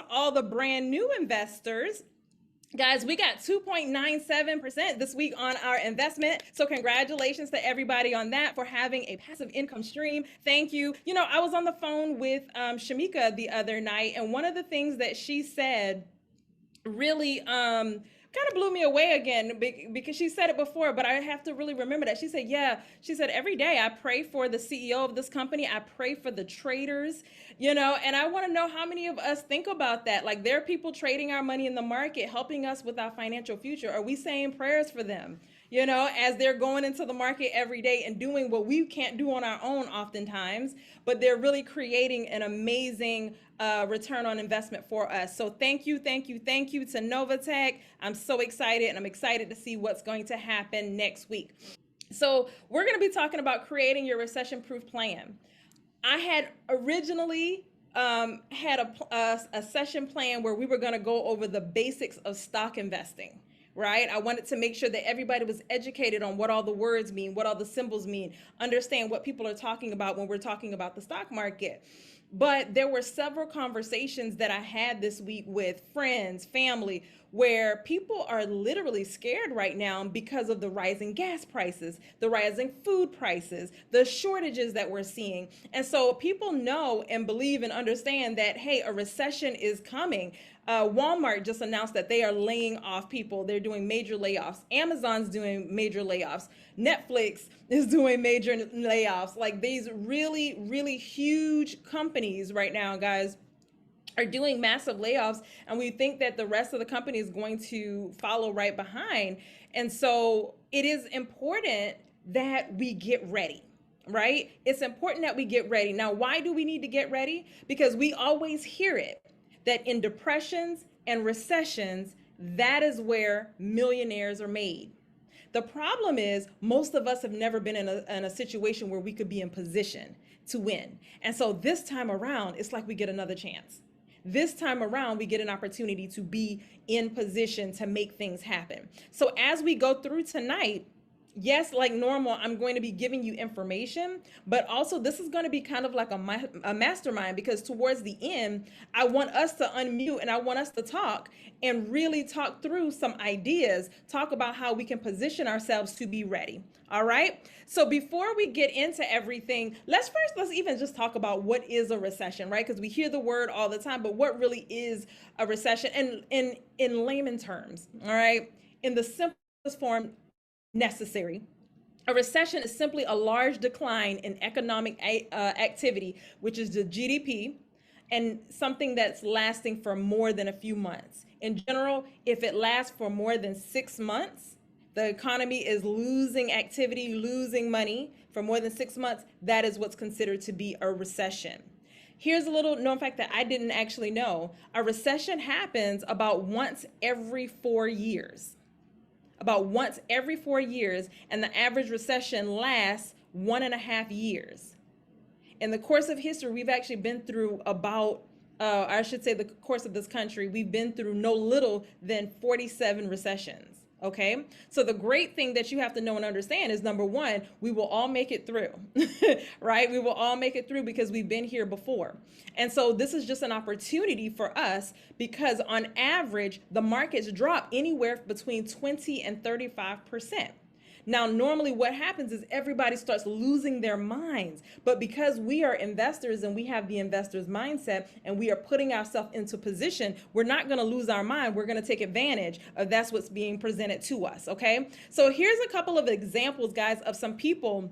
to all the brand new investors. Guys, we got 2.97% this week on our investment. So congratulations to everybody on that for having a passive income stream. Thank you. You know, I was on the phone with Shamika the other night, and one of the things that she said really kind of blew me away again, because she said it before, but I have to really remember that. She said, yeah, she said, every day I pray for the CEO of this company. I pray for the traders, you know, and I want to know how many of us think about that. Like, there are people trading our money in the market, helping us with our financial future. Are we saying prayers for them? You know, as they're going into the market every day and doing what we can't do on our own oftentimes, but they're really creating an amazing return on investment for us. So thank you, thank you, thank you to Novatech. I'm so excited, and I'm excited to see what's going to happen next week. So we're going to be talking about creating your recession-proof plan. I had originally had a session plan where we were going to go over the basics of stock investing. Right? I wanted to make sure that everybody was educated on what all the words mean, what all the symbols mean, understand what people are talking about when we're talking about the stock market. But there were several conversations that I had this week with friends, family, where people are literally scared right now because of the rising gas prices, the rising food prices, the shortages that we're seeing. And so people know and believe and understand that, hey, a recession is coming. Walmart just announced that they are laying off people. They're doing major layoffs. Amazon's doing major layoffs. Netflix is doing major layoffs. Like, these really, really huge companies right now, guys, are doing massive layoffs, and we think that the rest of the company is going to follow right behind. And so it is important that we get ready, right? It's important that we get ready. Now, why do we need to get ready? Because we always hear it, that in depressions and recessions, that is where millionaires are made. The problem is, most of us have never been in a situation where we could be in position to win. And so this time around, it's like we get another chance. This time around, we get an opportunity to be in position to make things happen. So as we go through tonight, yes, like normal, I'm going to be giving you information, but also this is going to be kind of like a mastermind, because towards the end, I want us to unmute and I want us to talk and really talk through some ideas, talk about how we can position ourselves to be ready. All right. So before we get into everything, let's even just talk about what is a recession, right? Because we hear the word all the time, but what really is a recession? And in layman terms, all right, in the simplest form necessary, a recession is simply a large decline in economic activity, which is the GDP, and something that's lasting for more than a few months. In general, if it lasts for more than 6 months, the economy is losing activity, losing money for more than 6 months, that is what's considered to be a recession. Here's a little known fact that I didn't actually know. A recession happens about once every 4 years. About once every 4 years, and the average recession lasts 1.5 years. In the course of history, we've actually been through about, I should say the course of this country, we've been through no little than 47 recessions. Okay, so the great thing that you have to know and understand is, number one, we will all make it through, right? We will all make it through because we've been here before. And so this is just an opportunity for us, because on average, the markets drop anywhere between 20 and 35%. Now, normally what happens is everybody starts losing their minds. But because we are investors and we have the investor's mindset and we are putting ourselves into position, we're not going to lose our mind. We're going to take advantage of that's what's being presented to us. Okay, so here's a couple of examples, guys, of some people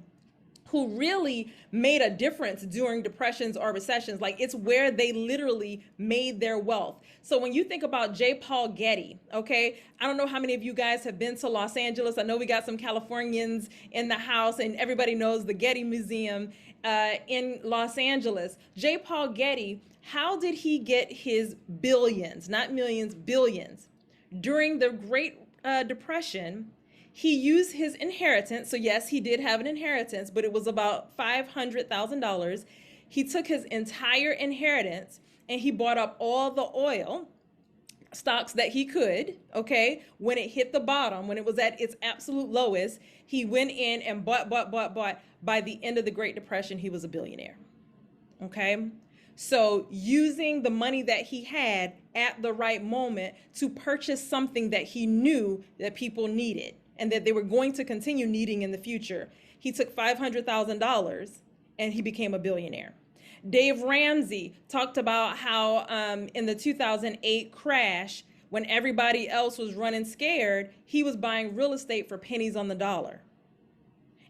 who really made a difference during depressions or recessions. Like, it's where they literally made their wealth. So when you think about J. Paul Getty, okay, I don't know how many of you guys have been to Los Angeles. I know we got some Californians in the house, and everybody knows the Getty Museum in Los Angeles. J. Paul Getty, how did he get his billions, not millions, billions? During the Great Depression, he used his inheritance. So yes, he did have an inheritance, but it was about $500,000. He took his entire inheritance and he bought up all the oil stocks that he could, okay? When it hit the bottom, when it was at its absolute lowest, he went in and bought. By the end of the Great Depression, he was a billionaire, okay? So using the money that he had at the right moment to purchase something that he knew that people needed and that they were going to continue needing in the future. He took $500,000 and he became a billionaire. Dave Ramsey talked about how in the 2008 crash, when everybody else was running scared, he was buying real estate for pennies on the dollar.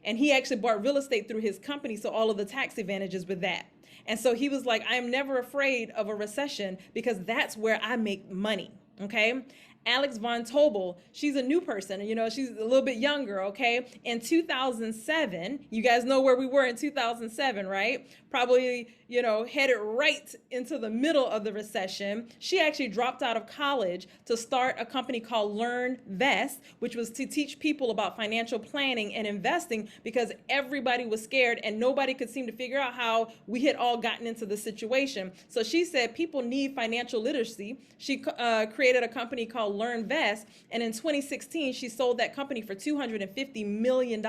And he actually bought real estate through his company, so all of the tax advantages with that. And so he was like, I am never afraid of a recession because that's where I make money. Okay. Alex Von Tobel, she's a new person, you know, she's a little bit younger, okay? In 2007, you guys know where we were in 2007, right? Probably, you know, headed right into the middle of the recession. She actually dropped out of college to start a company called LearnVest, which was to teach people about financial planning and investing because everybody was scared and nobody could seem to figure out how we had all gotten into the situation. So she said people need financial literacy. She created a company called LearnVest, and in 2016 she sold that company for $250 million.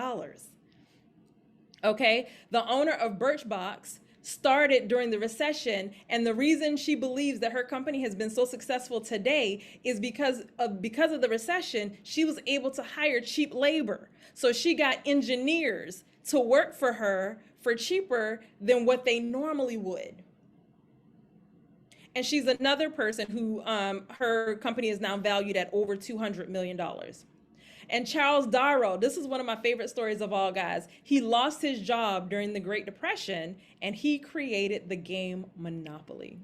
Okay, the owner of Birchbox started during the recession, and the reason she believes that her company has been so successful today is because of the recession. She was able to hire cheap labor, so she got engineers to work for her for cheaper than what they normally would. And she's another person who her company is now valued at over $200 million. And Charles Darrow, this is one of my favorite stories of all, guys. He lost his job during the Great Depression and he created the game Monopoly.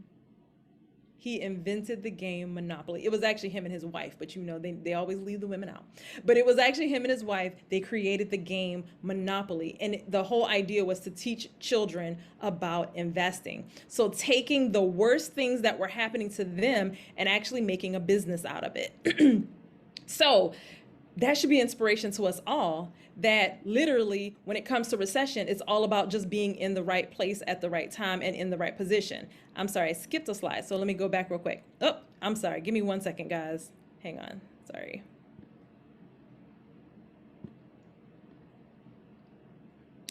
He invented the game Monopoly. It was actually him and his wife, but you know, they always leave the women out. But it was actually him and his wife. They created the game Monopoly. And the whole idea was to teach children about investing. So taking the worst things that were happening to them and actually making a business out of it. So that should be inspiration to us all, that literally when it comes to recession, it's all about just being in the right place at the right time and in the right position. I'm sorry, I skipped a slide, so let me go back real quick. Oh, I'm sorry, give me 1 second, guys. Hang on, sorry.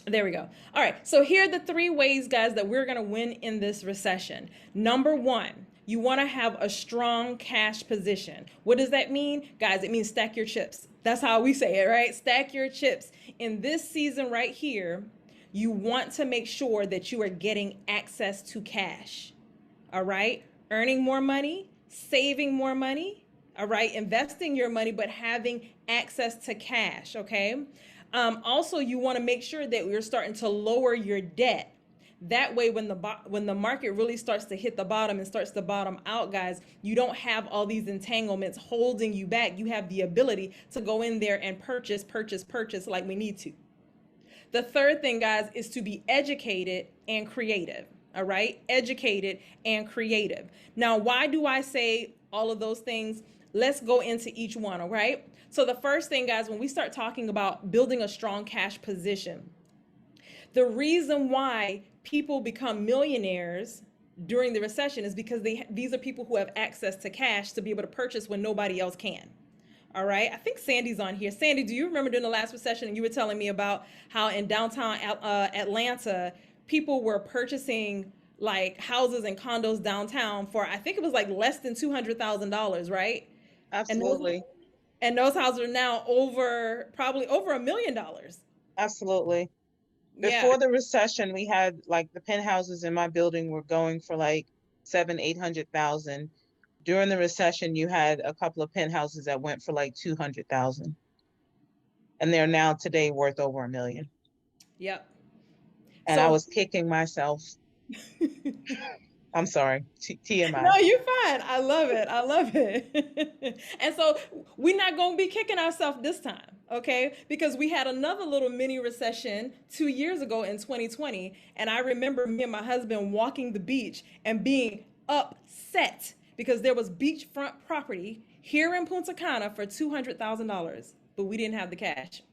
There we go. All right, so here are the 3 ways, guys, that we're gonna win in this recession. Number 1, you wanna have a strong cash position. What does that mean? Guys, it means stack your chips. That's how we say it, right? Stack your chips. In this season right here, you want to make sure that you are getting access to cash, all right? Earning more money, saving more money, all right? Investing your money, but having access to cash, okay? Also, you want to make sure that you're starting to lower your debt. That way, when the market really starts to hit the bottom and starts to bottom out, guys, you don't have all these entanglements holding you back. You have the ability to go in there and purchase like we need to. The third thing, guys, is to be educated and creative. All right, educated and creative. Now, why do I say all of those things? Let's go into each one. All right. So the first thing, guys, when we start talking about building a strong cash position, the reason why people become millionaires during the recession is because these are people who have access to cash to be able to purchase when nobody else can. All right. I think Sandy's on here. Sandy, do you remember during the last recession, you were telling me about how in downtown Atlanta, people were purchasing like houses and condos downtown for, I think it was like less than $200,000, right? Absolutely. And those houses are now probably over $1 million. Absolutely. Yeah. Before the recession, we had like the penthouses in my building were going for like 700,000-800,000. During the recession, you had a couple of penthouses that went for like 200,000, and they're now today worth over $1 million. Yep. And I was kicking myself. I'm sorry, TMI. No, you're fine. I love it. I love it. And so we're not going to be kicking ourselves this time, okay? Because we had another little mini recession 2 years ago in 2020. And I remember me and my husband walking the beach and being upset because there was beachfront property here in Punta Cana for $200,000, but we didn't have the cash.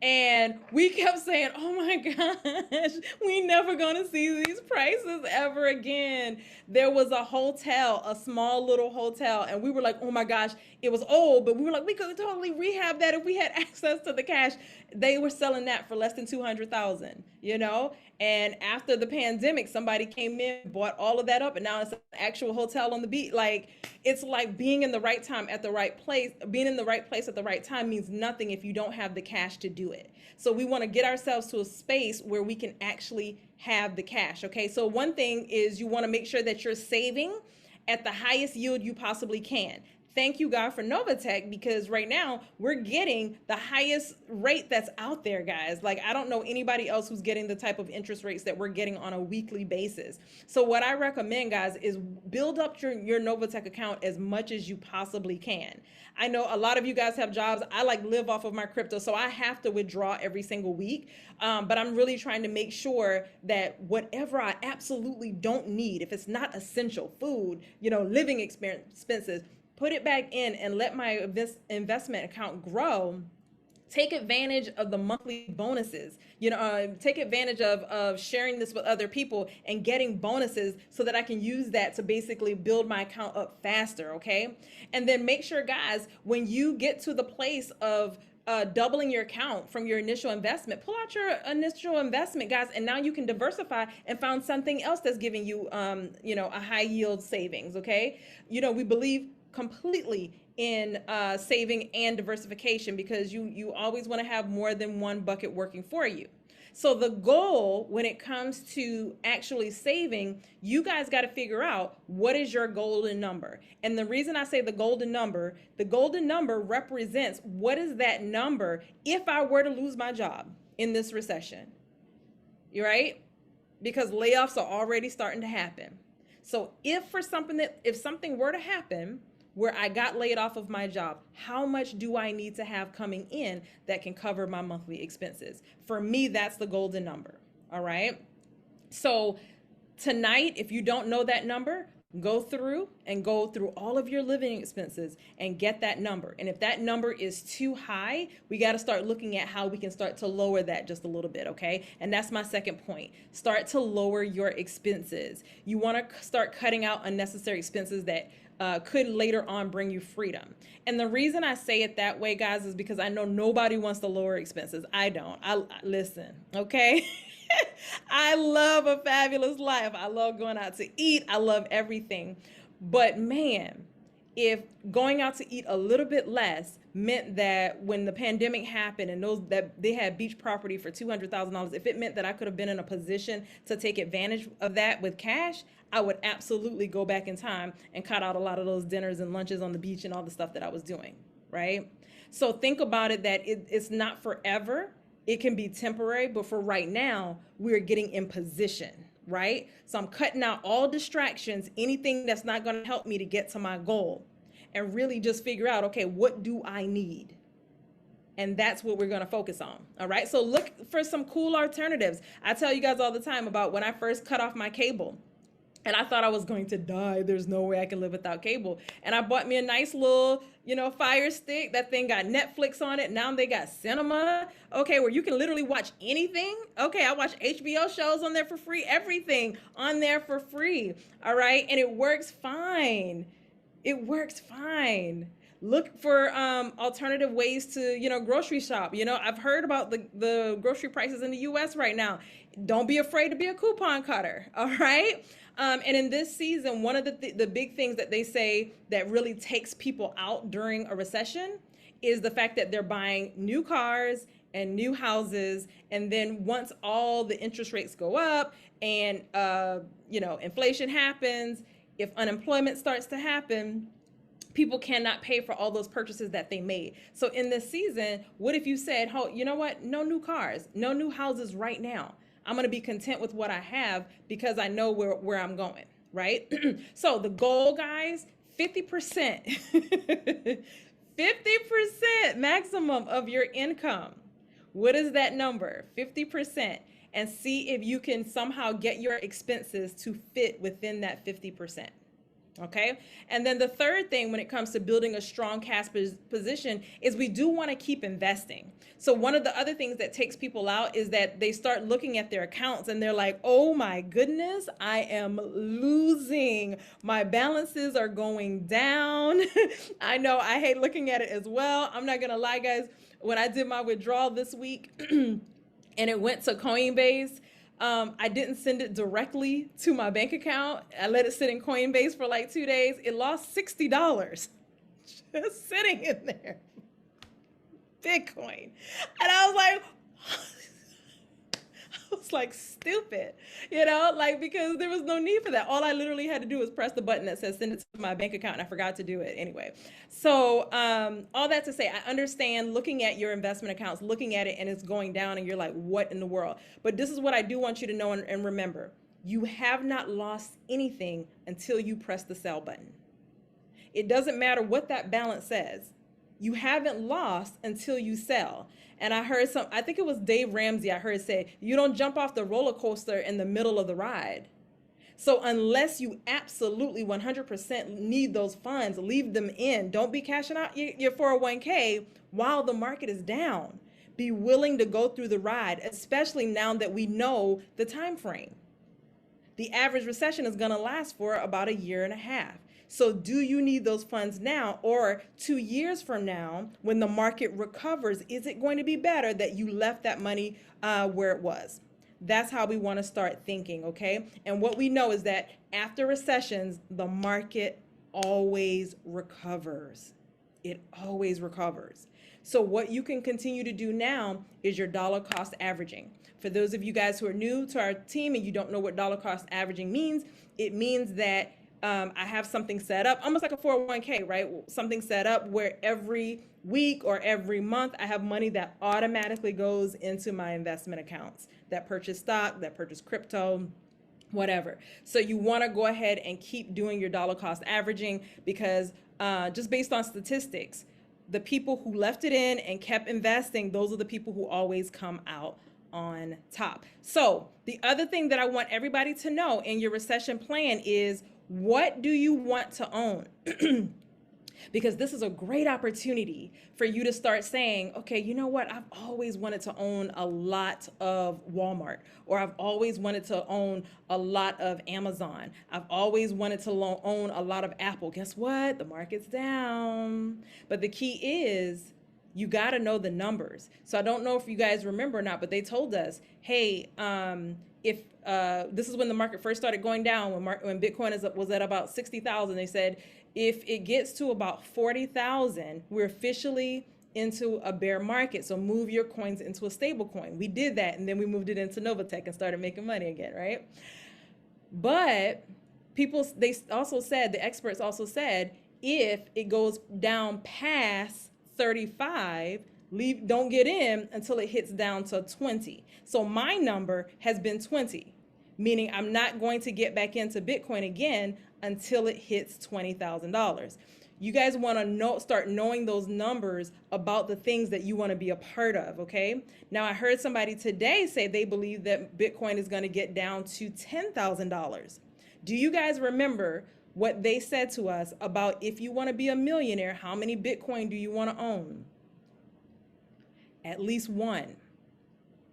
And we kept saying, oh my gosh, we never gonna see these prices ever again. There was a hotel, a small little hotel, and we were like, oh my gosh, it was old, but we were like, we could totally rehab that if we had access to the cash. They were selling that for less than 200,000. you know? And after the pandemic, somebody came in, bought all of that up, and now it's an actual hotel on the beach. Like, it's like being in the right time at the right place. Being in the right place at the right time means nothing if you don't have the cash to do it. So we want to get ourselves to a space where we can actually have the cash. Okay. So one thing is you want to make sure that you're saving at the highest yield you possibly can. Thank you, God, for Novatech, because right now we're getting the highest rate that's out there, guys. Like, I don't know anybody else who's getting the type of interest rates that we're getting on a weekly basis. So what I recommend, guys, is build up your Novatech account as much as you possibly can. I know a lot of you guys have jobs. I like live off of my crypto, so I have to withdraw every single week. But I'm really trying to make sure that whatever I absolutely don't need, if it's not essential, food, living expenses, put it back in and let my investment account grow. Take advantage of the monthly bonuses, take advantage of sharing this with other people and getting bonuses so that I can use that to basically build my account up faster. Okay. And then make sure, guys, when you get to the place of doubling your account from your initial investment, pull out your initial investment, guys, and now you can diversify and find something else that's giving you, a high yield savings. Okay. We believe completely in saving and diversification, because you always want to have more than one bucket working for you. So the goal when it comes to actually saving, you guys got to figure out what is your golden number. And the reason I say the golden number represents what is that number if I were to lose my job in this recession. You're right? Because layoffs are already starting to happen. So if something were to happen where I got laid off of my job, how much do I need to have coming in that can cover my monthly expenses? For me, that's the golden number. All right. So tonight, if you don't know that number, go through all of your living expenses and get that number. And if that number is too high, we got to start looking at how we can start to lower that just a little bit. Okay. And that's my second point. Start to lower your expenses. You want to start cutting out unnecessary expenses that could later on bring you freedom. And the reason I say it that way, guys, is because I know nobody wants to lower expenses. I don't. Listen, okay? I love a fabulous life. I love going out to eat. I love everything. But man, if going out to eat a little bit less meant that when the pandemic happened and that they had beach property for $200,000, if it meant that I could have been in a position to take advantage of that with cash, I would absolutely go back in time and cut out a lot of those dinners and lunches on the beach and all the stuff that I was doing, right? So think about it that it's not forever. It can be temporary, but for right now, we're getting in position, right? So I'm cutting out all distractions, anything that's not going to help me to get to my goal, and really just figure out, okay, what do I need? And that's what we're going to focus on. All right. So look for some cool alternatives. I tell you guys all the time about when I first cut off my cable. And I thought I was going to die. There's no way I can live without cable. And I bought me a nice little, Fire Stick. That thing got Netflix on it. Now they got cinema. Okay, where you can literally watch anything. Okay, I watch HBO shows on there for free. Everything on there for free. All right, and it works fine. It works fine. Look for alternative ways to, grocery shop. I've heard about the grocery prices in the U.S. right now. Don't be afraid to be a coupon cutter. All right. And in this season, one of the big things that they say that really takes people out during a recession is the fact that they're buying new cars and new houses. And then once all the interest rates go up and, inflation happens, if unemployment starts to happen, people cannot pay for all those purchases that they made. So in this season, what if you said, oh, you know what? No new cars, no new houses right now. I'm going to be content with what I have because I know where I'm going, right? So the goal, guys, 50%, 50% maximum of your income. What is that number? 50%. And see if you can somehow get your expenses to fit within that 50%. Okay. And then the third thing when it comes to building a strong cash position is we do want to keep investing. So one of the other things that takes people out is that they start looking at their accounts and they're like, oh my goodness, I am losing. My balances are going down. I know I hate looking at it as well. I'm not going to lie, guys. When I did my withdrawal this week, and it went to Coinbase. I didn't send it directly to my bank account. I let it sit in Coinbase for like 2 days. It lost $60 just sitting in there. Bitcoin. And I was like, stupid, because there was no need for that. All I literally had to do was press the button that says send it to my bank account, and I forgot to do it anyway. So all that to say, I understand looking at your investment accounts, looking at it, and it's going down, and you're like, what in the world? But this is what I do want you to know and remember. You have not lost anything until you press the sell button. It doesn't matter what that balance says. You haven't lost until you sell. And I heard I think it was Dave Ramsey, I heard say, you don't jump off the roller coaster in the middle of the ride. So unless you absolutely 100% need those funds, leave them in. Don't be cashing out your 401k while the market is down. Be willing to go through the ride, especially now that we know the time frame. The average recession is going to last for about a year and a half. So do you need those funds now, or 2 years from now when the market recovers? Is it going to be better that you left that money where it was? That's how we want to start thinking, okay? And what we know is that after recessions, the market always recovers. It always recovers. So what you can continue to do now is your dollar cost averaging. For those of you guys who are new to our team and you don't know what dollar cost averaging means, it means that I have something set up, almost like a 401k, right? Something set up where every week or every month I have money that automatically goes into my investment accounts that purchase stock, that purchase crypto, whatever. So you want to go ahead and keep doing your dollar cost averaging, because just based on statistics, the people who left it in and kept investing, those are the people who always come out on top. So the other thing that I want everybody to know in your recession plan is, what do you want to own? Because this is a great opportunity for you to start saying, okay, you know what? I've always wanted to own a lot of Walmart, or I've always wanted to own a lot of Amazon. I've always wanted to own a lot of Apple. Guess what? The market's down. But the key is, you got to know the numbers. So I don't know if you guys remember or not, but they told us, hey, if this is when the market first started going down, when Bitcoin was at about 60,000, they said, if it gets to about 40,000, we're officially into a bear market. So move your coins into a stable coin. We did that, and then we moved it into Novatech and started making money again, right? But the experts also said, if it goes down past 35, don't get in until it hits down to 20. So my number has been 20, meaning I'm not going to get back into Bitcoin again until it hits $20,000. You guys want to start knowing those numbers about the things that you want to be a part of, okay? Now, I heard somebody today say they believe that Bitcoin is going to get down to $10,000. Do you guys remember what they said to us about, if you want to be a millionaire, how many Bitcoin do you want to own? At least one.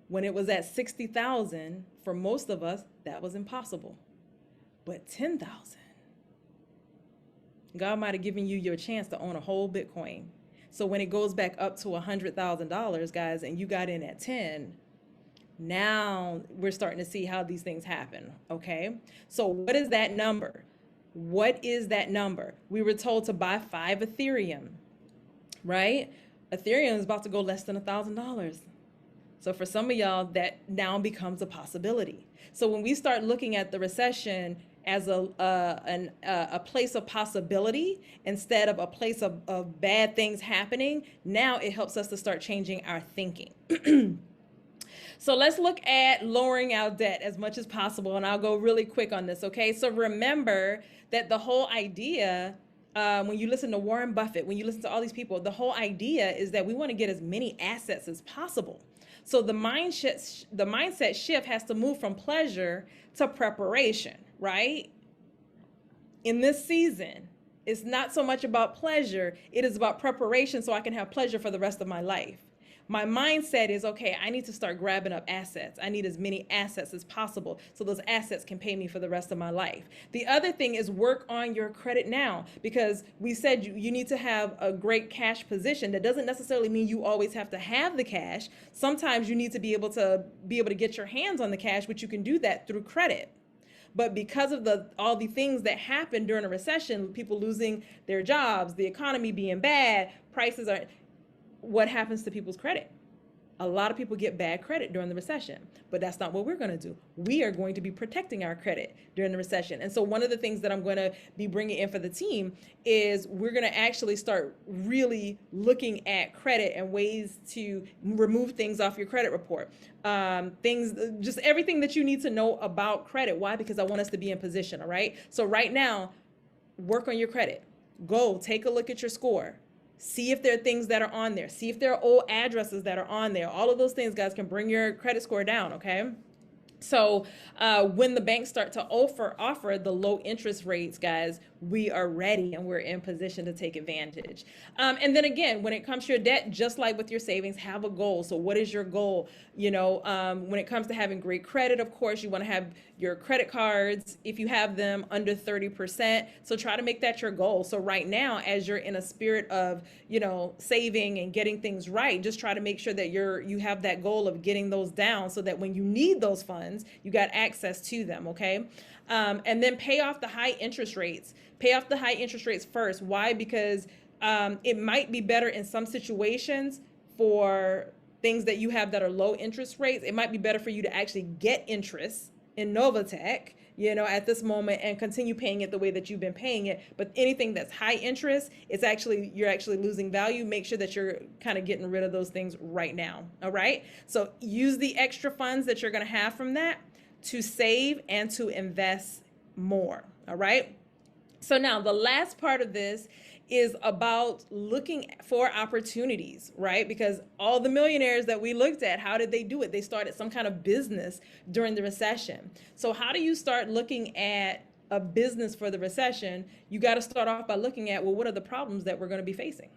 When it was at 60,000, for most of us, that was impossible. But 10,000, God might have given you your chance to own a whole Bitcoin. So when it goes back up to $100,000, guys, and you got in at 10, now we're starting to see how these things happen, okay? So what is that number? What is that number? We were told to buy 5 Ethereum, right? Ethereum is about to go less than $1,000. So for some of y'all, that now becomes a possibility. So when we start looking at the recession as a place of possibility instead of a place of bad things happening, now it helps us to start changing our thinking. So let's look at lowering our debt as much as possible, and I'll go really quick on this, okay? So remember that the whole idea, when you listen to Warren Buffett, when you listen to all these people, the whole idea is that we want to get as many assets as possible. So the mindset shift has to move from pleasure to preparation, right? In this season, it's not so much about pleasure, it is about preparation so I can have pleasure for the rest of my life. my mindset is, okay, I need to start grabbing up assets. I need as many assets as possible so those assets can pay me for the rest of my life. The other thing is work on your credit now, because we said you need to have a great cash position. That doesn't necessarily mean you always have to have the cash. Sometimes you need to be able to get your hands on the cash, which you can do that through credit. But because of all the things that happen during a recession, people losing their jobs, the economy being bad, prices are, what happens to people's credit? A lot of people get bad credit during the recession, but that's not what we're going to do. We are going to be protecting our credit during the recession. And so one of the things that I'm going to be bringing in for the team is we're going to actually start really looking at credit and ways to remove things off your credit report. Things, just everything that you need to know about credit. Why? Because I want us to be in position. All right. So right now, work on your credit. Go take a look at your score. See if there are things that are on there. See if there are old addresses that are on there. All of those things, guys, can bring your credit score down, okay? So when the banks start to offer the low interest rates, guys, we are ready and we're in position to take advantage. And then again, when it comes to your debt, just like with your savings, have a goal. So what is your goal? You know, when it comes to having great credit, of course, you want to have your credit cards, if you have them, under 30%. So try to make that your goal. So right now, as you're in a spirit of, you know, saving and getting things right, just try to make sure that you have that goal of getting those down so that when you need those funds, you got access to them, okay? And then pay off the high interest rates. Pay off the high interest rates first. Why? Because it might be better in some situations for things that you have that are low interest rates. It might be better for you to actually get interest in Novatech, you know, at this moment and continue paying it the way that you've been paying it. But anything that's high interest, you're actually losing value. Make sure that you're kind of getting rid of those things right now. All right. So use the extra funds that you're going to have from that to save and to invest more. All right. So now the last part of this is about looking for opportunities, right? Because all the millionaires that we looked at, how did they do it? They started some kind of business during the recession. So how do you start looking at a business for the recession? You got to start off by looking at, well, what are the problems that we're going to be facing?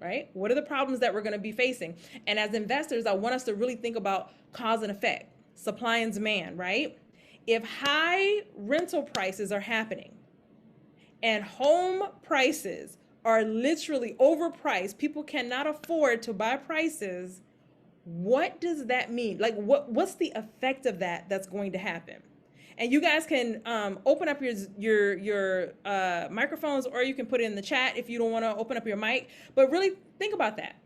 Right? What are the problems that we're going to be facing? And as investors, I want us to really think about cause and effect, supply and demand, right? If high rental prices are happening and home prices are literally overpriced, people cannot afford to buy prices, what does that mean? Like what's the effect of that's going to happen? And you guys can open up your microphones, or you can put it in the chat if you don't want to open up your mic. But really think about that.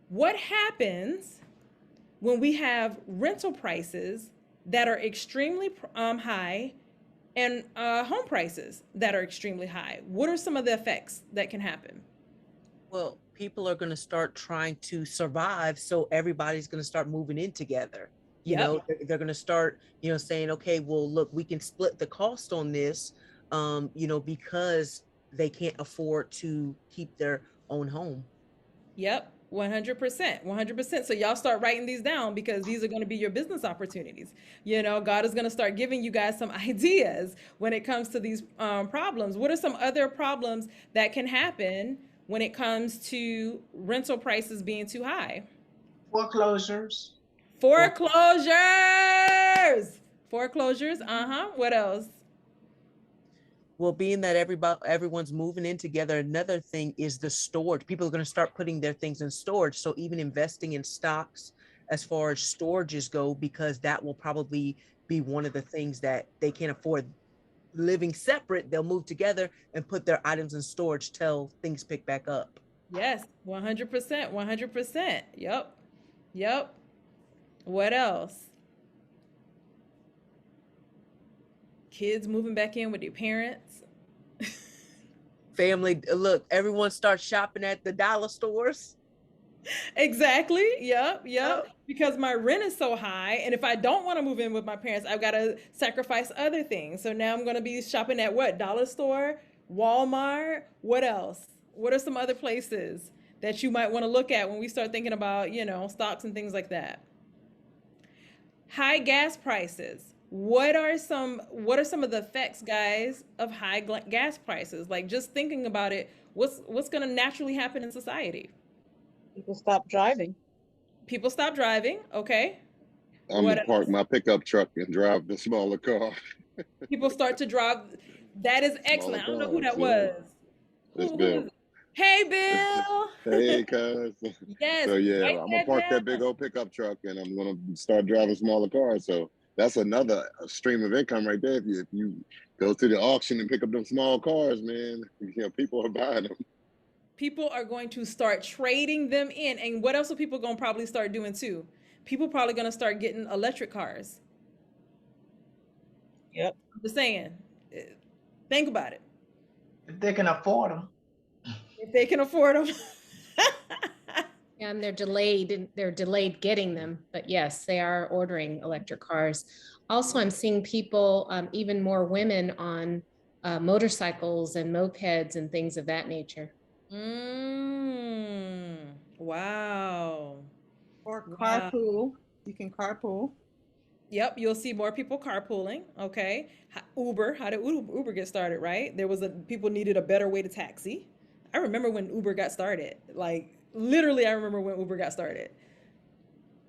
What happens when we have rental prices that are extremely high and home prices that are extremely high? What are some of the effects that can happen? Well, people are going to start trying to survive, so everybody's going to start moving in together. You Yep. know, they're going to start, you know, saying, okay, well, look, we can split the cost on this, you know, because they can't afford to keep their own home. Yep. 100%. 100%. So y'all start writing these down, because these are going to be your business opportunities. You know, God is going to start giving you guys some ideas when it comes to these problems. What are some other problems that can happen when it comes to rental prices being too high? Foreclosures. Foreclosures. Foreclosures. What else? Well, being that everyone's moving in together, another thing is the storage. People are going to start putting their things in storage. So even investing in stocks as far as storages go, because that will probably be one of the things that they can't afford. Living separate, they'll move together and put their items in storage till things pick back up. Yes, 100%. 100%. Yep. Yep. What else? Kids moving back in with their parents. Family, look, everyone starts shopping at the dollar stores. Exactly. Yep. Because my rent is so high, and if I don't want to move in with my parents, I've got to sacrifice other things. So now I'm going to be shopping at what? Dollar store, Walmart. What else? What are some other places that you might want to look at when we start thinking about, you know, stocks and things like that? High gas prices. What are some of the effects, guys, of high gas prices? Like, just thinking about it, what's going to naturally happen in society? People stop driving. People stop driving. Okay. I'm What gonna park else? my pickup truck and drive the smaller car. People start to drive. That is Smaller excellent. I don't know who cars, that yeah. was. It's Who is Bill. it? Hey, Bill. Hey, cuz. Yes. So yeah, Right I'm gonna there, park that Jeff. big old pickup truck and I'm gonna start driving smaller cars. So that's another stream of income right there. If you go to the auction and pick up them small cars, man, people are buying them. People are going to start trading them in. And what else are people going to probably start doing too? People probably going to start getting electric cars. Yep. I'm just saying. Think about it. If they can afford them. If they can afford them. And they're delayed getting them, but yes, they are ordering electric cars. Also, I'm seeing people, even more women on motorcycles and mopeds and things of that nature. Wow. Or Wow. carpool. You can carpool. Yep, you'll see more people carpooling. Okay. Uber, how did Uber get started, right? People needed a better way to taxi. I remember when Uber got started. Like, literally, I remember when Uber got started.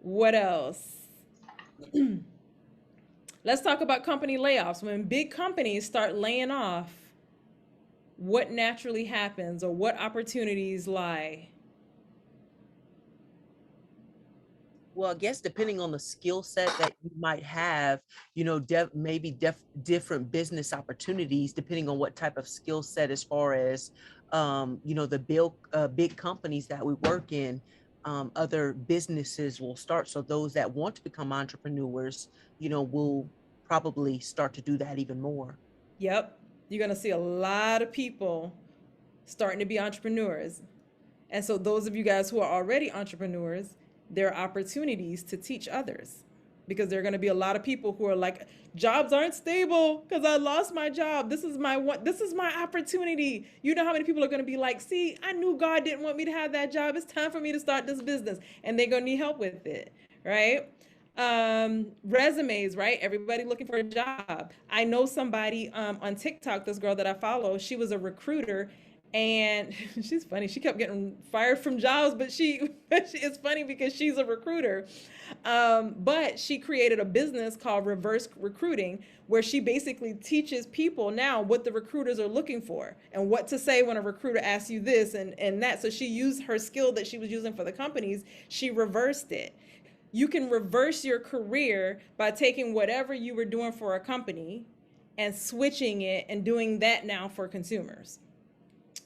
What else? Let's talk about company layoffs. When big companies start laying off, what naturally happens or what opportunities lie? Well, I guess depending on the skill set that you might have, maybe different business opportunities, depending on what type of skill set, as far as, the big companies that we work in, other businesses will start. So those that want to become entrepreneurs, will probably start to do that even more. Yep. You're going to see a lot of people starting to be entrepreneurs. And so those of you guys who are already entrepreneurs, there are opportunities to teach others, because there are going to be a lot of people who are like, jobs aren't stable because I lost my job. This is my opportunity. You know how many people are going to be like, see, I knew God didn't want me to have that job. It's time for me to start this business. And they're going to need help with it, right? Resumes, right? Everybody looking for a job. I know somebody on TikTok, this girl that I follow, she was a recruiter, and she's funny. She kept getting fired from jobs, but it's funny because she's a recruiter. But she created a business called Reverse Recruiting, where she basically teaches people now what the recruiters are looking for and what to say when a recruiter asks you this and that. So she used her skill that she was using for the companies, she reversed it. You can reverse your career by taking whatever you were doing for a company and switching it and doing that now for consumers.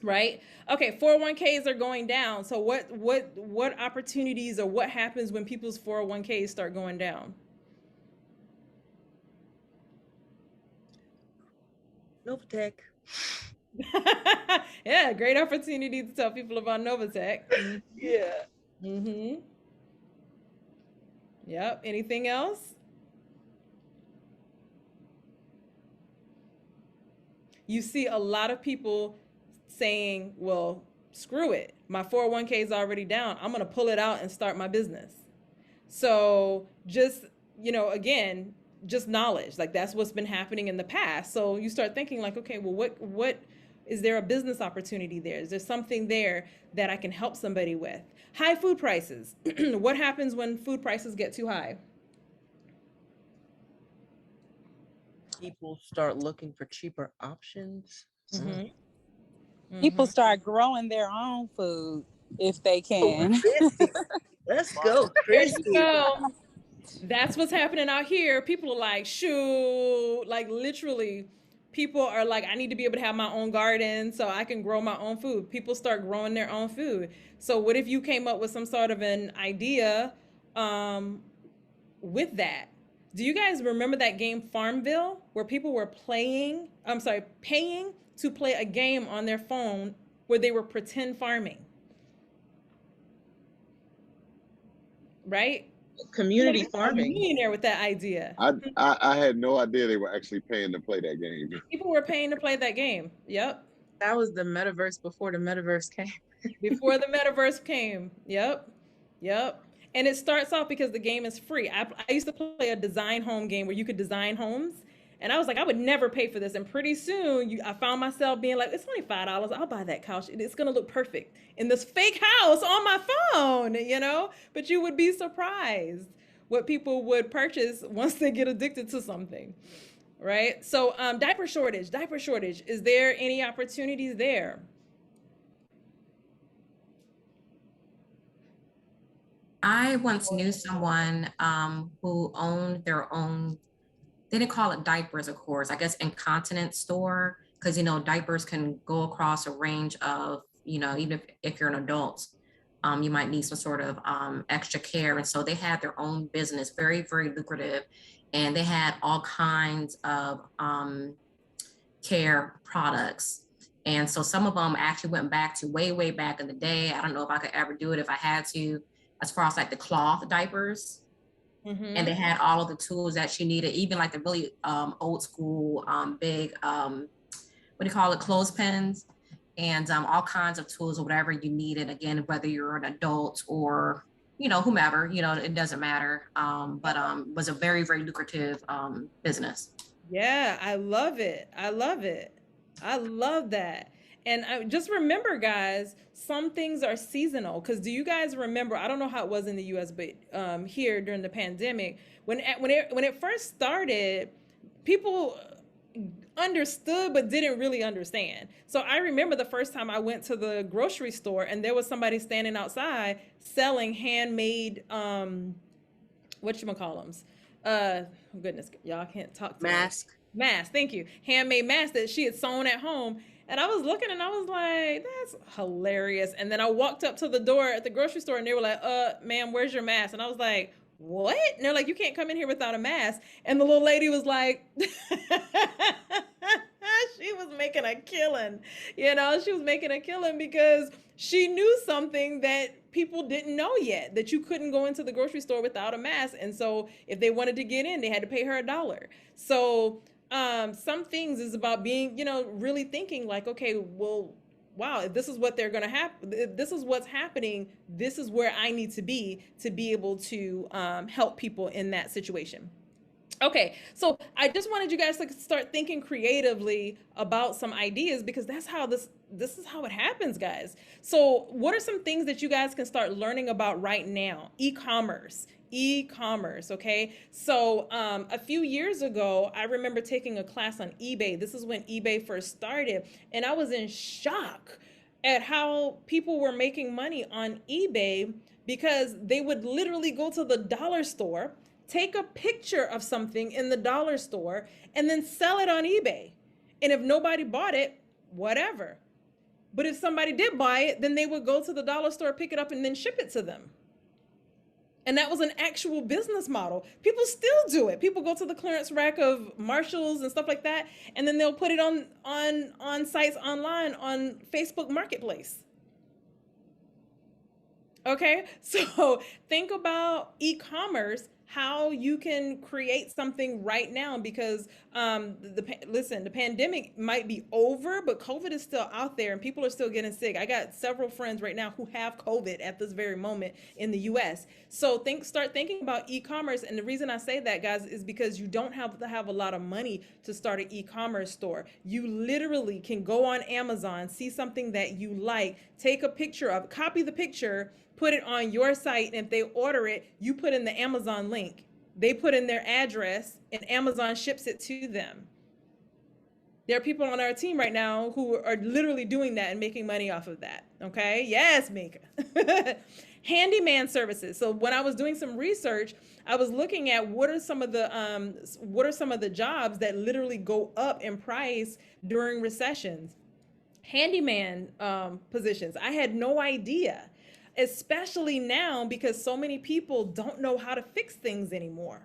Right? Okay, 401ks are going down. So what opportunities, or what happens when people's 401ks start going down? Novatech. Yeah, great opportunity to tell people about Novatech. Yeah. Mm-hmm. Yep. Anything else? You see a lot of people saying, well, screw it. My 401k is already down. I'm going to pull it out and start my business. So just, again, just knowledge, like that's what's been happening in the past. So you start thinking like, okay, well, what is there a business opportunity there? Is there something there that I can help somebody with? High food prices. What happens when food prices get too high? People start looking for cheaper options. Mm-hmm. People start growing their own food if they Oh, can. Christy. Let's go, There you Christy. go. That's what's happening out here. People are like, shoot, like literally, people are like, I need to be able to have my own garden so I can grow my own food. People start growing their own food. So what if you came up with some sort of an idea with that? Do you guys remember that game Farmville, where people were paying to play a game on their phone where they were pretend farming? Right? Community farming. Millionaire with that idea. I had no idea they were actually paying to play that game. People were paying to play that game. Yep. That was the metaverse before the metaverse came. Before the metaverse came. Yep. Yep. And it starts off because the game is free. I used to play a design home game where you could design homes. And I was like, I would never pay for this. And pretty soon I found myself being like, it's only $5. I'll buy that couch. It's going to look perfect in this fake house on my phone, you know, but you would be surprised what people would purchase once they get addicted to something. Right. So diaper shortage. Is there any opportunities there? I once knew someone who owned their own, they didn't call it diapers, of course, I guess incontinence store, because, you know, diapers can go across a range of, you know, even if you're an adult, you might need some sort of extra care. And so they had their own business, very, very lucrative. And they had all kinds of care products. And so some of them actually went back to way, way back in the day. I don't know if I could ever do it if I had to, as far as like the cloth diapers. Mm-hmm. And they had all of the tools that she needed, even like the really old school, big, what do you call it, clothespins, and all kinds of tools or whatever you needed. Again, whether you're an adult or, you know, whomever, you know, it doesn't matter. But was a very, very lucrative business. Yeah, I love it. I love it. I love that. And I just remember, guys, some things are seasonal. Because do you guys remember? I don't know how it was in the U.S., but here during the pandemic, when it first started, people understood but didn't really understand. So I remember the first time I went to the grocery store and there was somebody standing outside selling handmade whatchamacallums. Goodness, y'all can't talk to Mask. me. Mask, thank you. Handmade mask that she had sewn at home. And I was looking and I was like, that's hilarious. And then I walked up to the door at the grocery store and they were like, ma'am, where's your mask? And I was like, what? And they're like, you can't come in here without a mask. And the little lady was like, she was making a killing. You know, she was making a killing because she knew something that people didn't know yet, that you couldn't go into the grocery store without a mask. And so if they wanted to get in, they had to pay her $1. So some things is about being, you know, really thinking like, okay, well, wow, if this is what they're going to happen, if this is what's happening, this is where I need to be able to help people in that situation. Okay, so I just wanted you guys to start thinking creatively about some ideas because that's how this is how it happens, guys. So what are some things that you guys can start learning about right now? E-commerce, okay? So a few years ago, I remember taking a class on eBay. This is when eBay first started, and I was in shock at how people were making money on eBay because they would literally go to the dollar store, take a picture of something in the dollar store, and then sell it on eBay. And if nobody bought it, whatever. But if somebody did buy it, then they would go to the dollar store, pick it up, and then ship it to them. And that was an actual business model. People still do it. People go to the clearance rack of Marshalls and stuff like that, and then they'll put it on sites online on Facebook Marketplace. Okay, so think about e-commerce, how you can create something right now because the pandemic might be over, but COVID is still out there and people are still getting sick. I got several friends right now who have COVID at this very moment in the US. So start thinking about e-commerce. And the reason I say that, guys, is because you don't have to have a lot of money to start an e-commerce store. You literally can go on Amazon, see something that you like, take a picture of, copy the picture, put it on your site, and if they order it, you put in the Amazon link. They put in their address, and Amazon ships it to them. There are people on our team right now who are literally doing that and making money off of that. Okay? Yes, Mika. Handyman services. So when I was doing some research, I was looking at what are some of the jobs that literally go up in price during recessions. Handyman positions. I had no idea. Especially now because so many people don't know how to fix things anymore.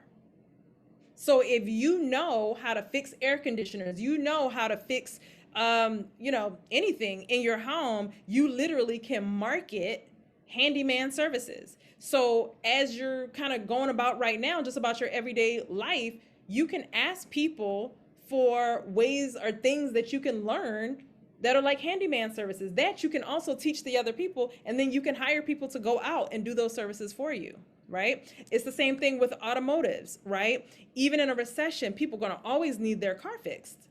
So if you know how to fix air conditioners, you know how to fix, anything in your home, you literally can market handyman services. So as you're kind of going about right now, just about your everyday life, you can ask people for ways or things that you can learn that are like handyman services that you can also teach the other people, and then you can hire people to go out and do those services for you. right? It's the same thing with automotives, right? Even in a recession, people are going to always need their car fixed,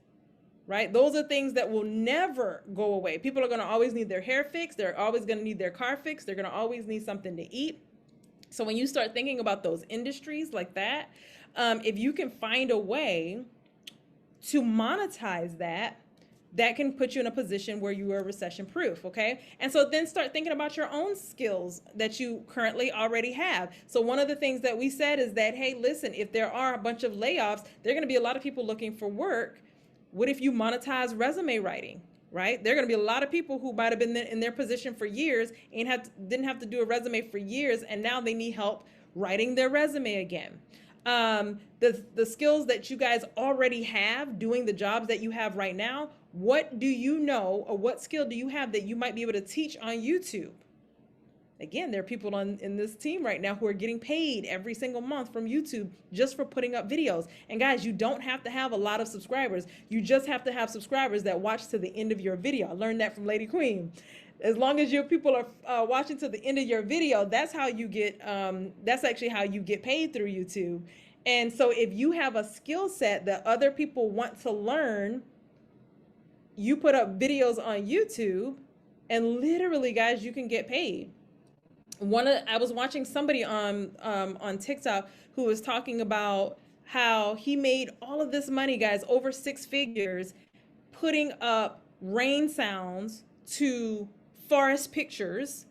right? Those are things that will never go away. People are going to always need their hair fixed. They're always going to need their car fixed. They're going to always need something to eat. So when you start thinking about those industries like that, if you can find a way to monetize that, that can put you in a position where you are recession proof, okay? And so then start thinking about your own skills that you currently already have. So one of the things that we said is that, hey, listen, if there are a bunch of layoffs, there are going to be a lot of people looking for work. What if you monetize resume writing, right? There are going to be a lot of people who might have been in their position for years and didn't have to do a resume for years, and now they need help writing their resume again. The skills that you guys already have doing the jobs that you have right now, what do you know, or what skill do you have that you might be able to teach on YouTube? Again, there are people in this team right now who are getting paid every single month from YouTube just for putting up videos. And guys, you don't have to have a lot of subscribers. You just have to have subscribers that watch to the end of your video. I learned that from Lady Queen. As long as your people are watching to the end of your video, that's how you get, that's actually how you get paid through YouTube. And so if you have a skill set that other people want to learn, you put up videos on YouTube, and literally, guys, you can get paid. I was watching somebody on TikTok who was talking about how he made all of this money, guys, over 6 figures, putting up rain sounds to forest pictures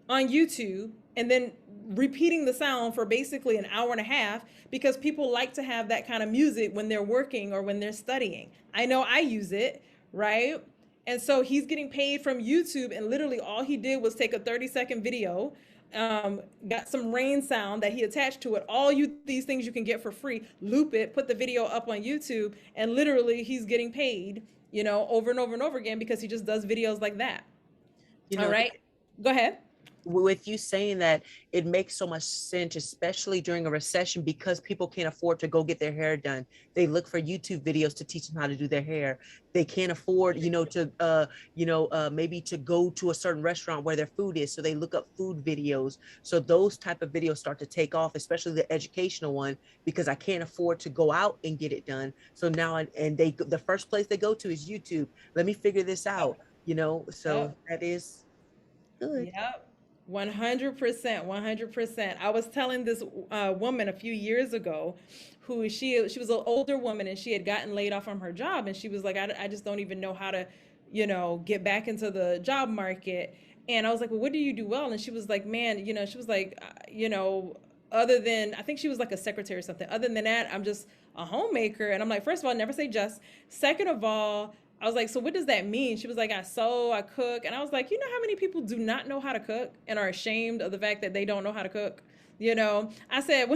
on YouTube and then repeating the sound for basically an hour and a half, because people like to have that kind of music when they're working or when they're studying. I know I use it, right? And so he's getting paid from YouTube, and literally all he did was take a 30-second video, got some rain sound that he attached to it, these things you can get for free, loop it, put the video up on YouTube, and literally he's getting paid, over and over and over again, because he just does videos like that. All right, go ahead. With you saying that, it makes so much sense, especially during a recession, because people can't afford to go get their hair done. They look for YouTube videos to teach them how to do their hair. They can't afford, maybe to go to a certain restaurant where their food is. So they look up food videos. So those type of videos start to take off, especially the educational one, because I can't afford to go out and get it done. So now, the first place they go to is YouTube. Let me figure this out, so that is good. Yep. 100%, 100%. I was telling this woman a few years ago who she was an older woman, and she had gotten laid off from her job, and she was like, I just don't even know how to, get back into the job market. And I was like, well, what do you do well? And she was like, man, she was like, other than, I think she was like a secretary or something. Other than that, I'm just a homemaker. And I'm like, first of all, never say just. Second of all, I was like, so what does that mean? She was like, I sew, I cook. And I was like, you know how many people do not know how to cook and are ashamed of the fact that they don't know how to cook? I said,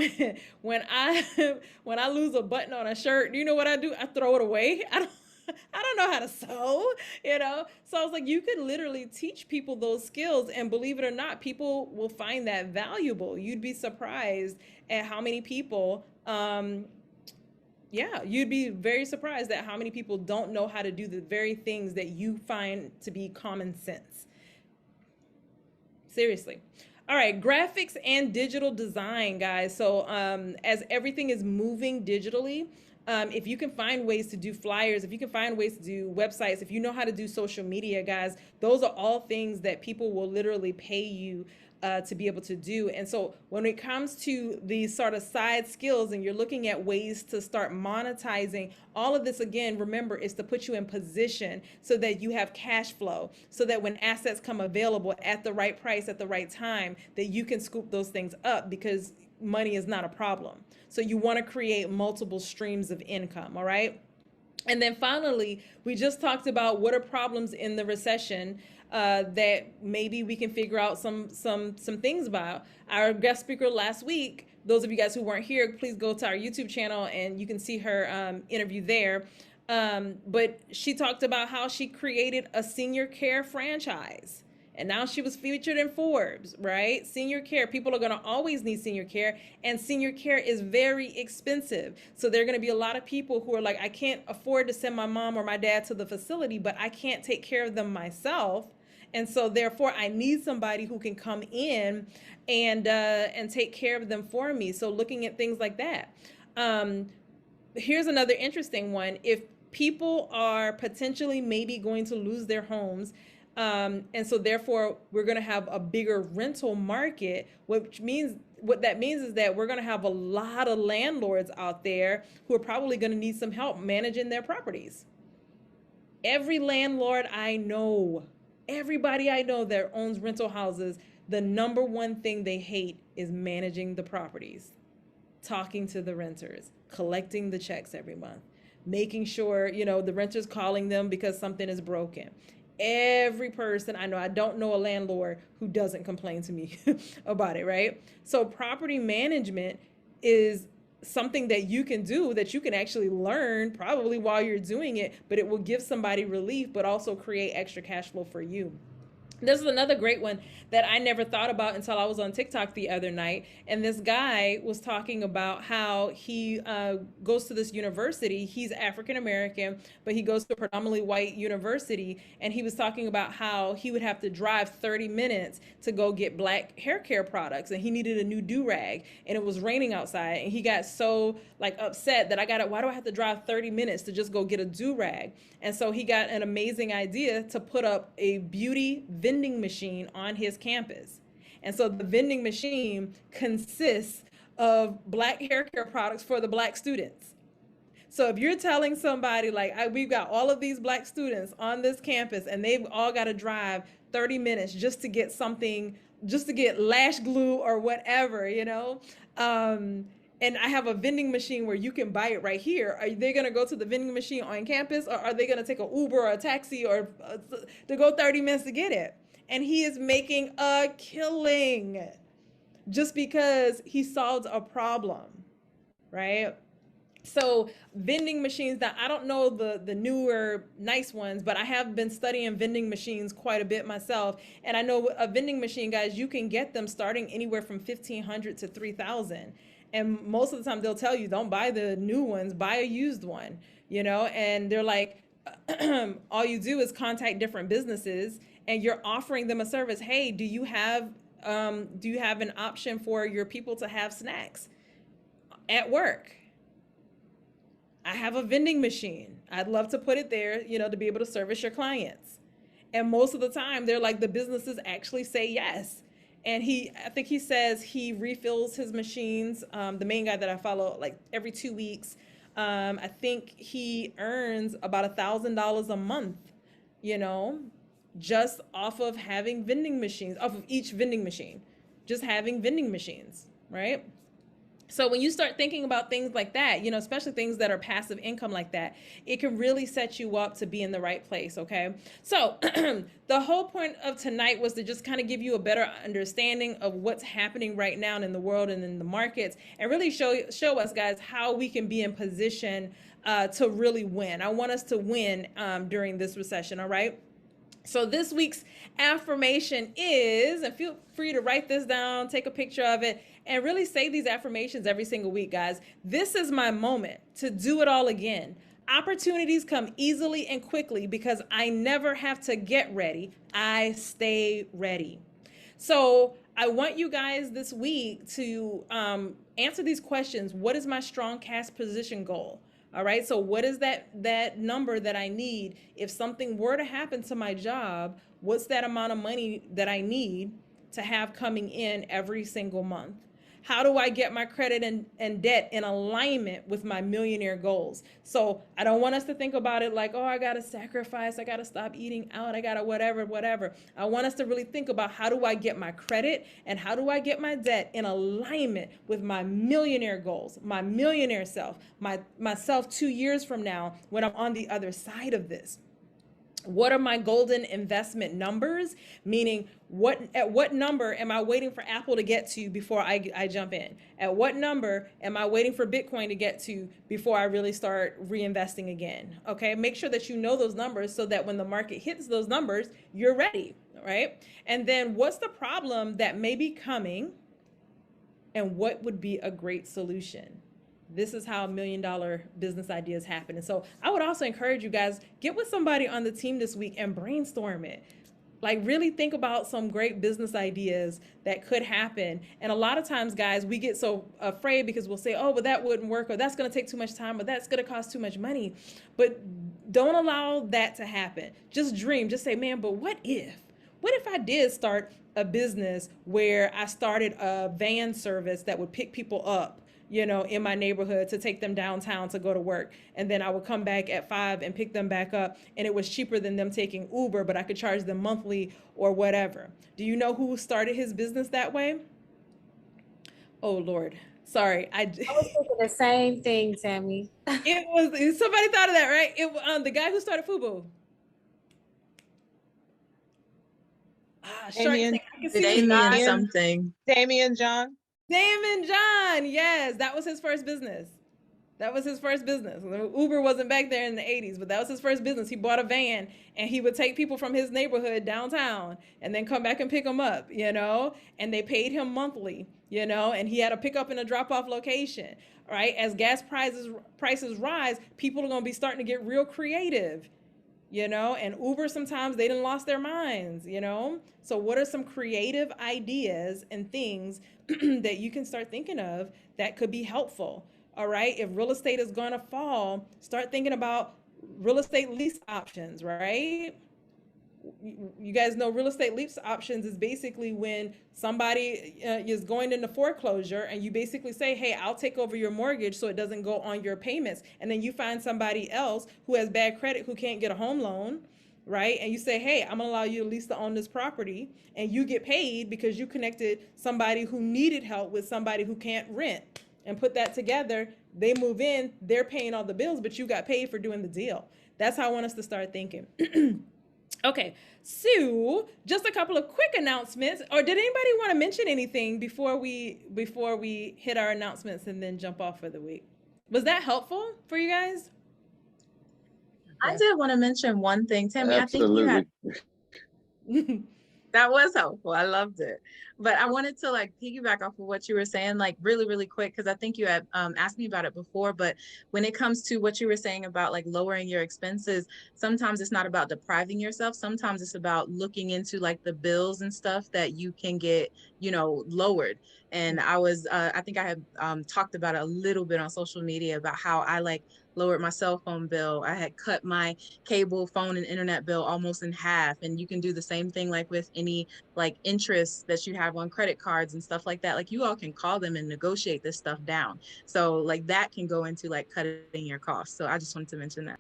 when I lose a button on a shirt, you know what I do? I throw it away. I don't know how to sew, So I was like, you could literally teach people those skills, and believe it or not, people will find that valuable. You'd be surprised at how many people, you'd be very surprised at how many people don't know how to do the very things that you find to be common sense. Seriously. All right, graphics and digital design, guys. So as everything is moving digitally, if you can find ways to do flyers, if you can find ways to do websites, if you know how to do social media, guys, those are all things that people will literally pay you to be able to do. And so when it comes to these sort of side skills, and you're looking at ways to start monetizing all of this, again, remember, is to put you in position so that you have cash flow, so that when assets come available at the right price at the right time, that you can scoop those things up, because money is not a problem. So you want to create multiple streams of income. All right. And then finally, we just talked about what are problems in the recession that maybe we can figure out some things about. Our guest speaker last week, those of you guys who weren't here, please go to our YouTube channel and you can see her interview there. But she talked about how she created a senior care franchise. And now she was featured in Forbes, right? Senior care. People are going to always need senior care. And senior care is very expensive. So there are going to be a lot of people who are like, I can't afford to send my mom or my dad to the facility, but I can't take care of them myself. And so therefore I need somebody who can come in and take care of them for me. So looking at things like that. Here's another interesting one. If people are potentially maybe going to lose their homes, and so therefore we're going to have a bigger rental market, which means what that means is that we're going to have a lot of landlords out there who are probably going to need some help managing their properties. Every landlord I know, everybody I know that owns rental houses, the number one thing they hate is managing the properties, talking to the renters, collecting the checks every month, making sure, you know, the renters calling them because something is broken. Every person I know, I don't know a landlord who doesn't complain to me about it, right? So property management is something that you can do, that you can actually learn probably while you're doing it, but it will give somebody relief, but also create extra cash flow for you. This is another great one that I never thought about until I was on TikTok the other night. And this guy was talking about how he goes to this university. He's African American, but he goes to a predominantly white university. And he was talking about how he would have to drive 30 minutes to go get black hair care products. And he needed a new do-rag. And it was raining outside. And he got so like upset that why do I have to drive 30 minutes to just go get a do-rag? And so he got an amazing idea to put up a beauty vending machine on his campus. And so the vending machine consists of black hair care products for the black students. So if you're telling somebody like, we've got all of these black students on this campus and they've all got to drive 30 minutes just to get something, just to get lash glue or whatever, you know, and I have a vending machine where you can buy it right here. Are they going to go to the vending machine on campus, or are they going to take an Uber or a taxi or to go 30 minutes to get it? And he is making a killing just because he solved a problem, right? So vending machines, that I don't know the newer nice ones, but I have been studying vending machines quite a bit myself. And I know a vending machine, guys, you can get them starting anywhere from $1,500 to $3,000. And most of the time they'll tell you, don't buy the new ones, buy a used one, you know? And they're like, all you do is contact different businesses and you're offering them a service. Hey, do you have an option for your people to have snacks at work? I have a vending machine. I'd love to put it there, you know, to be able to service your clients. And most of the time they're like, the businesses actually say yes. And I think he says he refills his machines. The main guy that I follow, like every 2 weeks. I think he earns about $1,000 a month, you know, just off of having vending machines, off of each vending machine, just having vending machines, right? So when you start thinking about things like that, you know, especially things that are passive income like that, it can really set you up to be in the right place, okay? So the whole point of tonight was to just kind of give you a better understanding of what's happening right now in the world and in the markets, and really show us, guys, how we can be in position to really win. I want us to win during this recession, all right? So this week's affirmation is, and feel free to write this down, take a picture of it, and really say these affirmations every single week, guys. This is my moment to do it all again. Opportunities come easily and quickly because I never have to get ready. I stay ready. So I want you guys this week to answer these questions. What is my strong cash position goal? All right, so what is that number that I need? If something were to happen to my job, what's that amount of money that I need to have coming in every single month? How do I get my credit and debt in alignment with my millionaire goals? So I don't want us to think about it like, oh, I got to sacrifice, I got to stop eating out, I got to whatever. I want us to really think about, how do I get my credit and how do I get my debt in alignment with my millionaire goals, my millionaire self, myself 2 years from now when I'm on the other side of this? What are my golden investment numbers? Meaning, at what number am I waiting for Apple to get to before I jump in? At what number am I waiting for Bitcoin to get to before I really start reinvesting again? Okay, make sure that you know those numbers so that when the market hits those numbers, you're ready, right? And then what's the problem that may be coming and what would be a great solution? This is how $1 million business ideas happen. And so I would also encourage you guys, get with somebody on the team this week and brainstorm it. Like, really think about some great business ideas that could happen. And a lot of times, guys, we get so afraid because we'll say, oh, but that wouldn't work, or that's going to take too much time, or that's going to cost too much money. But don't allow that to happen. Just dream. Just say, man, but what if? What if I did start a business where I started a van service that would pick people up, you know, in my neighborhood to take them downtown to go to work. And then I would come back at 5 and pick them back up. And it was cheaper than them taking Uber, but I could charge them monthly or whatever. Do you know who started his business that way? Oh, Lord. Sorry. I was thinking the same thing, Tammy. It was, somebody thought of that, right? It the guy who started Fubu. Damien, Damien something. Damien John. Damon John, yes, that was his first business. That was his first business. Uber wasn't back there in the 80s, but that was his first business. He bought a van and he would take people from his neighborhood downtown and then come back and pick them up, you know, and they paid him monthly, you know, and he had a pickup and a drop-off location, right? As gas prices rise, people are going to be starting to get real creative, you know, and Uber, sometimes they done lost their minds, you know? So what are some creative ideas and things that you can start thinking of that could be helpful? All right. If real estate is going to fall, start thinking about real estate lease options, right? You guys know real estate lease options is basically when somebody is going into foreclosure and you basically say, hey, I'll take over your mortgage so it doesn't go on your payments. And then you find somebody else who has bad credit who can't get a home loan, right? And you say, hey, I'm gonna allow you to lease to own this property, and you get paid because you connected somebody who needed help with somebody who can't rent, and put that together. They move in, they're paying all the bills, but you got paid for doing the deal. That's how I want us to start thinking. Okay, so just a couple of quick announcements. Or did anybody want to mention anything before we hit our announcements and then jump off for the week? Was that helpful for you guys? I did want to mention one thing, Tammy. Absolutely. I think you had that was helpful. I loved it. But I wanted to like piggyback off of what you were saying, like really, really quick, because I think you had asked me about it before. But when it comes to what you were saying about like lowering your expenses, sometimes it's not about depriving yourself. Sometimes it's about looking into like the bills and stuff that you can get, you know, lowered. And I think I had talked about it a little bit on social media about how I like lowered my cell phone bill. I had cut my cable, phone, and internet bill almost in half. And you can do the same thing like with any like interest that you have on credit cards and stuff like that. Like you all can call them and negotiate this stuff down. So like that can go into like cutting your costs. So I just wanted to mention that.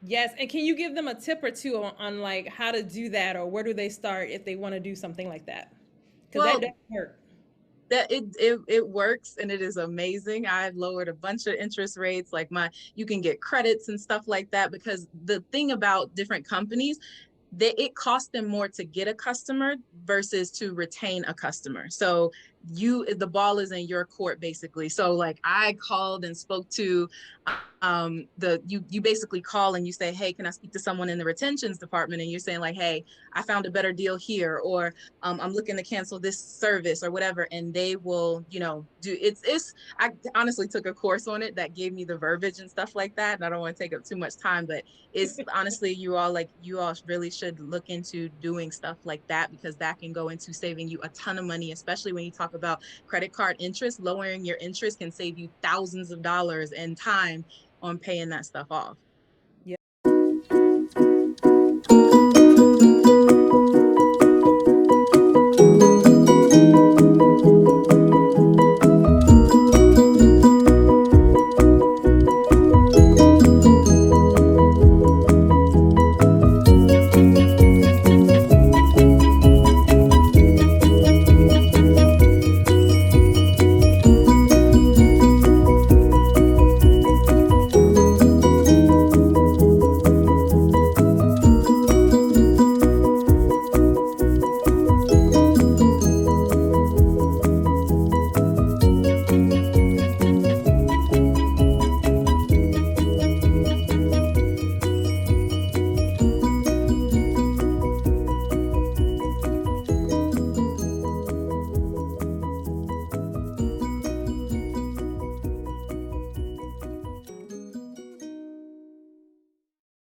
Yes, and can you give them a tip or two on like how to do that, or where do they start if they want to do something like that? Because that doesn't hurt. That it works and it is amazing. I've lowered a bunch of interest rates, like you can get credits and stuff like that, because the thing about different companies, it costs them more to get a customer versus to retain a customer. So the ball is in your court basically. So like I called and spoke to you basically call and you say, hey, can I speak to someone in the retentions department? And you're saying like, hey, I found a better deal here, or I'm looking to cancel this service or whatever. And they will, you know, I honestly took a course on it that gave me the verbiage and stuff like that. And I don't want to take up too much time, but it's honestly, you all really should look into doing stuff like that, because that can go into saving you a ton of money, especially when you talk about credit card interest. Lowering your interest can save you thousands of dollars and time on paying that stuff off.